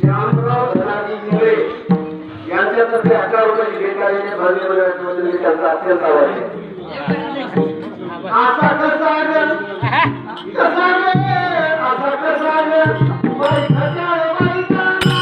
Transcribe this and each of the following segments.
श्यामराव धनाजी मुळे यांच्यातर्फे 11 रुपयाची भेट आलेले भाग्यवंतांबद्दल त्यांचा अत्यंत आभार आहे. असा कसा रे असा कसा रे बाई खजाळ बाई काना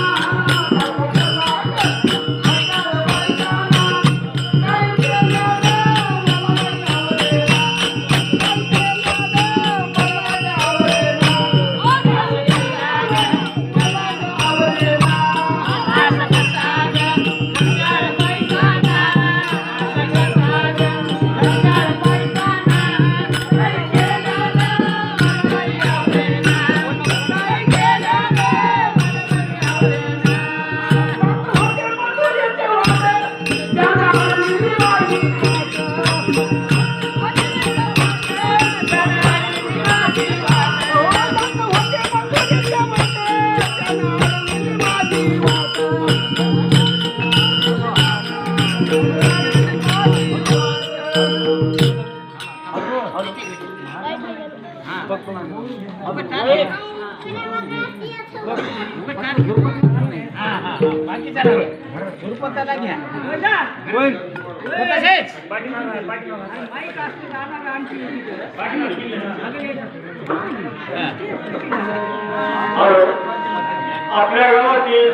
आपल्या गावातील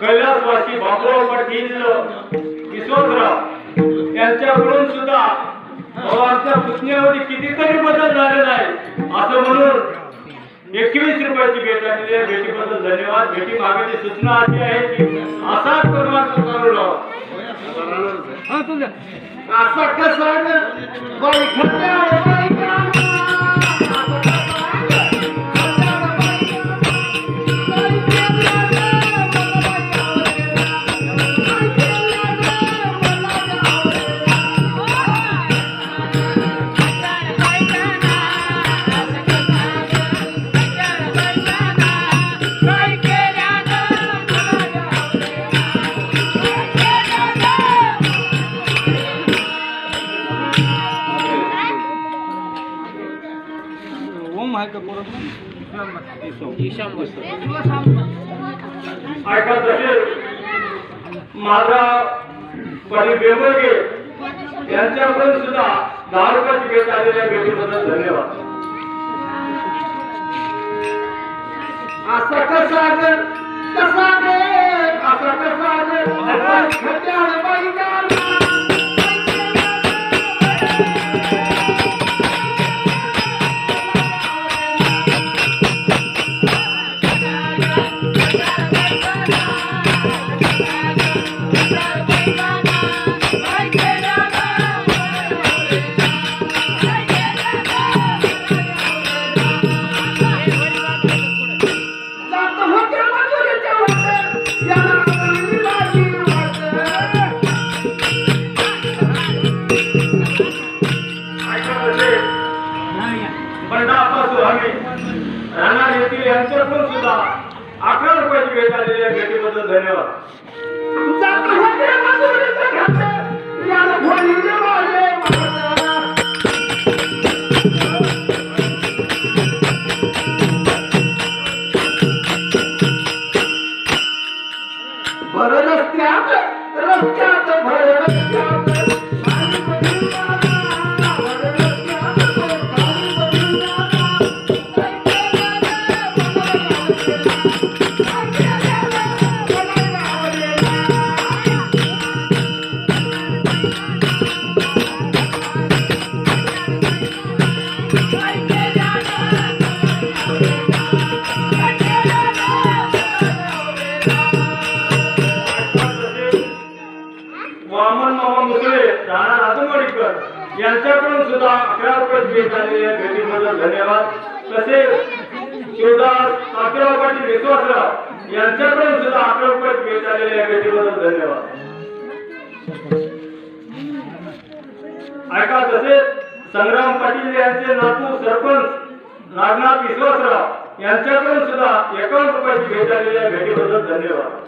कैलासवासी बाबूराव पाटील विश्वासराव यांच्याकडून सुद्धा आमच्या पुतण्यावरती कितीतरी बदल झालेला आहे असं म्हणून 21 रुपयाची भेट आलेली आहे. भेटीबद्दल धन्यवाद. भेटी मागण्याची सूचना अशी आहे की असा क्रमांक करू असा कसा बाई खट्याळ बाई काना ऐका तसेच माझा परी बेंबळगे यांच्याकडून सुद्धा 10 रुपयाची भेट आलेल्या भेटीबद्दल धन्यवाद. असं कसा रे असं कसा रे खट्याळ बाई काना राहणार येथील यांच्याकडून सुद्धा 11 रुपयाची भेट आलेली आहे. भेटीबद्दल धन्यवाद. भर रस्त्यात भर रस्त्यात यांच्याकडून सुद्धा 11 रुपयाची भेट आलेली आहे. भेटीबद्दल धन्यवाद. तसेच शिवदास काशीराव पाटील विश्वासराव यांच्याकडून सुद्धा 11 रुपयाची भेट आलेली आहे. भेटीबद्दल धन्यवाद. ऐका तसेच संग्राम पाटील यांचे नातू सरपंच नागनाथ विश्वासराव यांच्याकडून सुद्धा 51 रुपयाची भेट आलेली आहे. भेटीबद्दल धन्यवाद.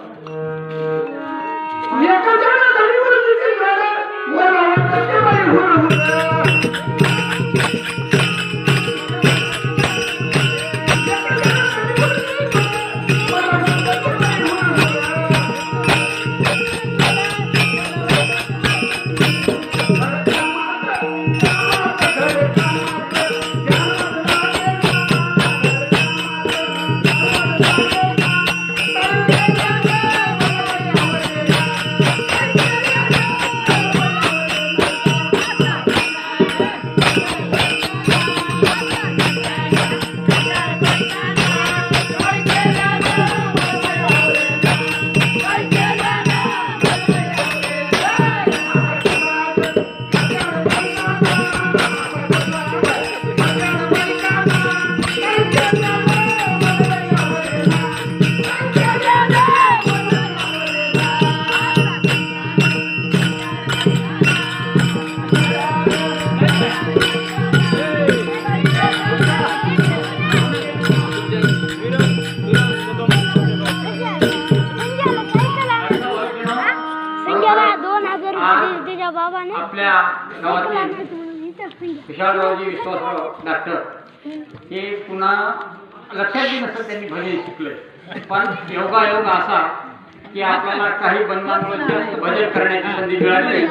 नावाचे विशालरावजी विश्वासराव डॉक्टर हे पुन्हा लक्षात बी नसतं त्यांनी भजन शिकले, पण योगायोग असा की आपल्याला काही बंधनामुळे जास्त भजन करण्याची संधी मिळाली